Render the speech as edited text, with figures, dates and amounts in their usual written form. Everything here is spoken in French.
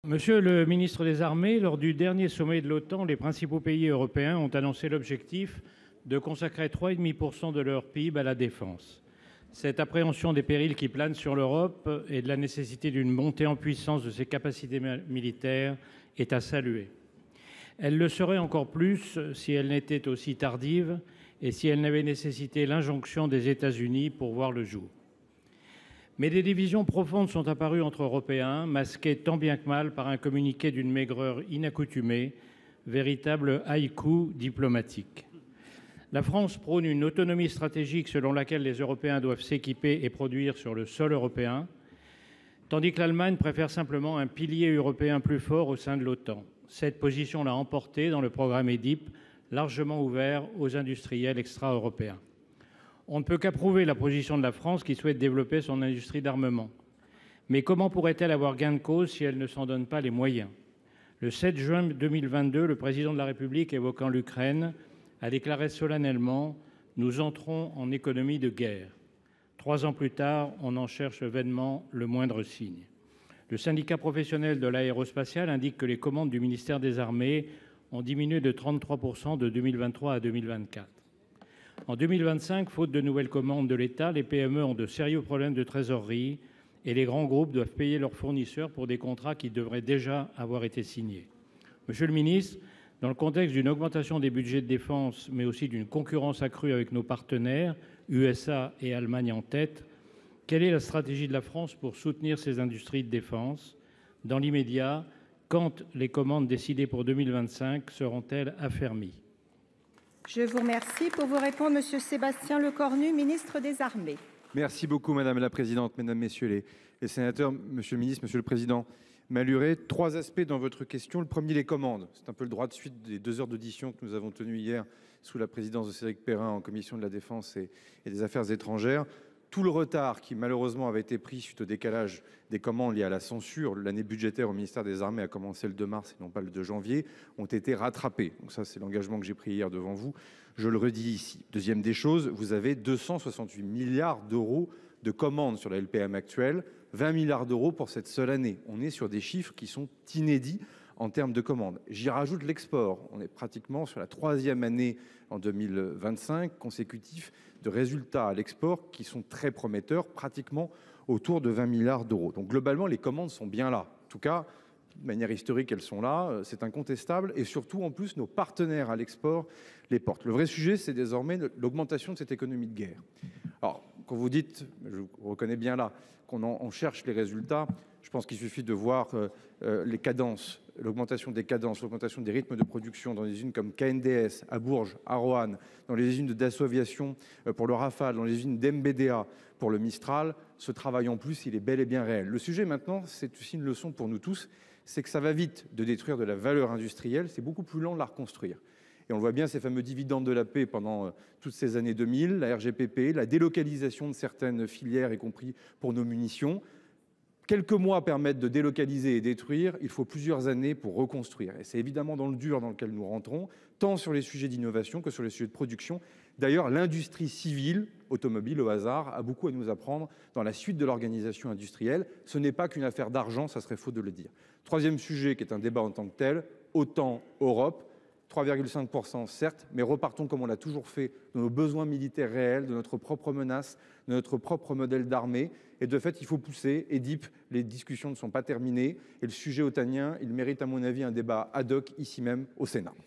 Monsieur le ministre des Armées, lors du dernier sommet de l'OTAN, les principaux pays européens ont annoncé l'objectif de consacrer 3,5% de leur PIB à la défense. Cette appréhension des périls qui planent sur l'Europe et de la nécessité d'une montée en puissance de ses capacités militaires est à saluer. Elle le serait encore plus si elle n'était aussi tardive et si elle n'avait nécessité l'injonction des États-Unis pour voir le jour. Mais des divisions profondes sont apparues entre Européens, masquées tant bien que mal par un communiqué d'une maigreur inaccoutumée, véritable haïku diplomatique. La France prône une autonomie stratégique selon laquelle les Européens doivent s'équiper et produire sur le sol européen, tandis que l'Allemagne préfère simplement un pilier européen plus fort au sein de l'OTAN. Cette position l'a emporté dans le programme EDIP, largement ouvert aux industriels extra-européens. On ne peut qu'approuver la position de la France qui souhaite développer son industrie d'armement. Mais comment pourrait-elle avoir gain de cause si elle ne s'en donne pas les moyens ? Le 7 juin 2022, le président de la République, évoquant l'Ukraine, a déclaré solennellement « Nous entrons en économie de guerre ». 3 ans plus tard, on en cherche vainement le moindre signe. Le syndicat professionnel de l'aérospatiale indique que les commandes du ministère des Armées ont diminué de 33% de 2023 à 2024. En 2025, faute de nouvelles commandes de l'État, les PME ont de sérieux problèmes de trésorerie et les grands groupes doivent payer leurs fournisseurs pour des contrats qui devraient déjà avoir été signés. Monsieur le ministre, dans le contexte d'une augmentation des budgets de défense, mais aussi d'une concurrence accrue avec nos partenaires, USA et Allemagne en tête, quelle est la stratégie de la France pour soutenir ces industries de défense ? Dans l'immédiat, quand les commandes décidées pour 2025 seront-elles affermies ? Je vous remercie. Pour vous répondre, Monsieur Sébastien Lecornu, ministre des Armées. Merci beaucoup, Madame la Présidente, Mesdames, Messieurs les sénateurs, Monsieur le Ministre, Monsieur le Président Malhuret. 3 aspects dans votre question. Le premier, les commandes. C'est un peu le droit de suite des 2 heures d'audition que nous avons tenues hier sous la présidence de Cédric Perrin en commission de la Défense et des Affaires étrangères. Tout le retard qui malheureusement avait été pris suite au décalage des commandes liées à la censure, l'année budgétaire au ministère des Armées a commencé le 2 mars et non pas le 2 janvier, ont été rattrapés. Donc ça, c'est l'engagement que j'ai pris hier devant vous. Je le redis ici. Deuxième des choses, vous avez 268 milliards d'euros de commandes sur la LPM actuelle, 20 milliards d'euros pour cette seule année. On est sur des chiffres qui sont inédits en termes de commandes. J'y rajoute l'export. On est pratiquement sur la 3e année en 2025 consécutif de résultats à l'export qui sont très prometteurs, pratiquement autour de 20 milliards d'euros. Donc globalement, les commandes sont bien là. En tout cas, de manière historique, elles sont là, c'est incontestable. Et surtout, en plus, nos partenaires à l'export les portent. Le vrai sujet, c'est désormais l'augmentation de cette économie de guerre. Alors, quand vous dites, je reconnais bien là, qu'on cherche les résultats, je pense qu'il suffit de voir les cadences, l'augmentation des cadences, l'augmentation des rythmes de production dans des usines comme KNDS, à Bourges, à Roanne, dans les usines de Dassault Aviation pour le Rafale, dans les usines d'MBDA pour le Mistral. Ce travail en plus, il est bel et bien réel. Le sujet maintenant, c'est aussi une leçon pour nous tous, c'est que ça va vite de détruire de la valeur industrielle, c'est beaucoup plus lent de la reconstruire. Et on le voit bien, ces fameux dividendes de la paix pendant toutes ces années 2000, la RGPP, la délocalisation de certaines filières, y compris pour nos munitions. Quelques mois permettent de délocaliser et détruire, il faut plusieurs années pour reconstruire. Et c'est évidemment dans le dur dans lequel nous rentrons, tant sur les sujets d'innovation que sur les sujets de production. D'ailleurs, l'industrie civile, automobile au hasard, a beaucoup à nous apprendre dans la suite de l'organisation industrielle. Ce n'est pas qu'une affaire d'argent, ça serait faux de le dire. Troisième sujet qui est un débat en tant que tel, OTAN, Europe. 3,5% certes, mais repartons comme on l'a toujours fait de nos besoins militaires réels, de notre propre menace, de notre propre modèle d'armée. Et de fait, il faut pousser. EDIP, les discussions ne sont pas terminées. Et le sujet otanien, il mérite à mon avis un débat ad hoc ici même au Sénat.